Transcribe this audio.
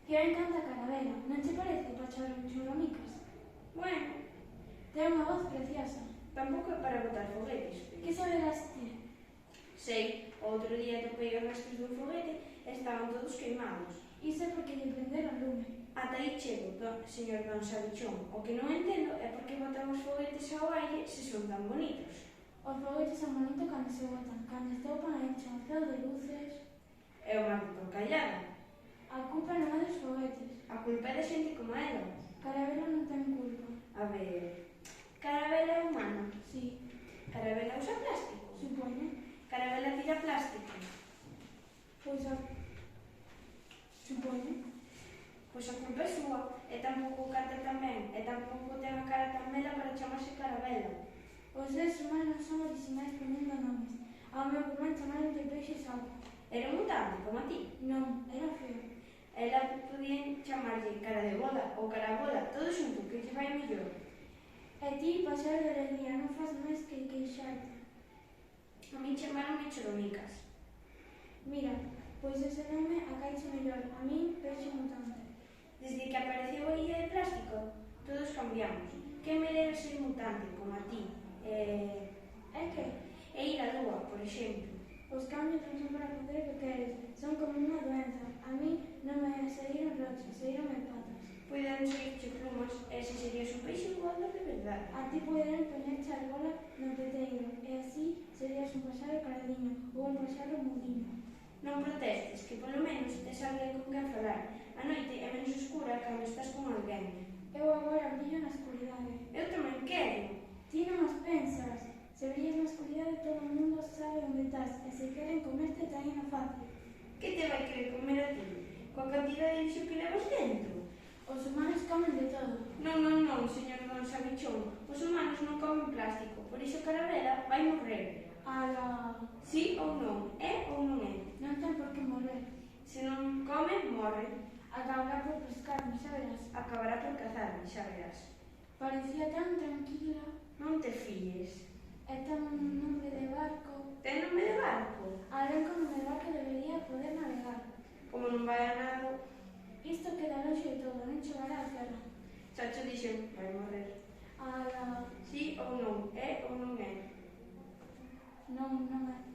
Que eu encanta a Carabela, non che parece para churromicas? Bueno, Ten unha voz preciosa. tampouco é para botar foguetes. Que saberás ti? Sei, outro día topei os restos dun foguete e estaban todos queimados. Iso é porque lle prenderon lume. Ata aí chego, señor Don Sabichón. O que non entendo é por que botan os foguetes ao aire se son tan bonitos. Os foguetes son bonitos cando se botan, cando estopan e echan o ceo de luces. É unha porcallada. A culpa non é dos foguetes. A culpa é da xente como ela. Carabela non ten culpa. A ver... Carabela é humana. Sí, Carabela usa plástico. supoño. Carabela tira plástico. Pois a... supoño. Pois a culpa é súa. E tampouco canta tan ben. E tampouco ten a cara tan bela para chamarse Carabela. Os seres humanos son originais ponendo nomes. Ao meu irmán chamaron de peixe salvo. Era un mutante, como a ti. Non, era feo. Ela podían chamarlle cara de bola ou carabola, todo xunto, que lle vai mellor. E ti, pasar de alegría, non faz máis que queixarte. A min chamaronme Choromicas. Mira, pois ese nome acaixe mellor. A min, peixe mutante. Desde que apareceu a illa de plástico, todos cambiamos. Que me dera ser mutante, como a ti. É que? E ir á lúa, por exemplo. Os cambios non son para facer o que queres. Son como unha doenza. A mí non me saíron rochas, saíronme patas. Puidan saírche plumas, e se serías un peixe voador de verdade. A ti puderan poñerche a argola no peteiro, e así serías un paxaro caradiño ou un paxaro mudiño. Non protestes, que polo menos tes alguén con quen falar. A noite é menos oscura cando estás con alguén. Eu agora brillo na escuridade. Eu tamén quero. Ti non as pensas. Se brillas na escuridade, todo o mundo sabe onde estás, e se queren comerte, traen a fácil. Que te vai querer comer a ti? Coa cantidad de lixo que levas dentro? Os humanos comen de todo. Non, señor Don Sabichón. Os humanos non comen plástico, por iso Carabela vai morrer. Ala... Sí ou non? É ou non é? Non ten por que morrer. Se non come, morre. Acabará por pescarme, xa verás. Acabará por cazarme, xa verás. Parecía tan tranquila. Non te fíes. É tan un nome de barco. Ten nome de barco? Alguén con nome de barco debería poder navegar. Como non vai a nado, Isto queda longe de todo, non chegará a terra. xa cho dixen, vai morrer. Ala... Sí ou non? É ou non é? Non é.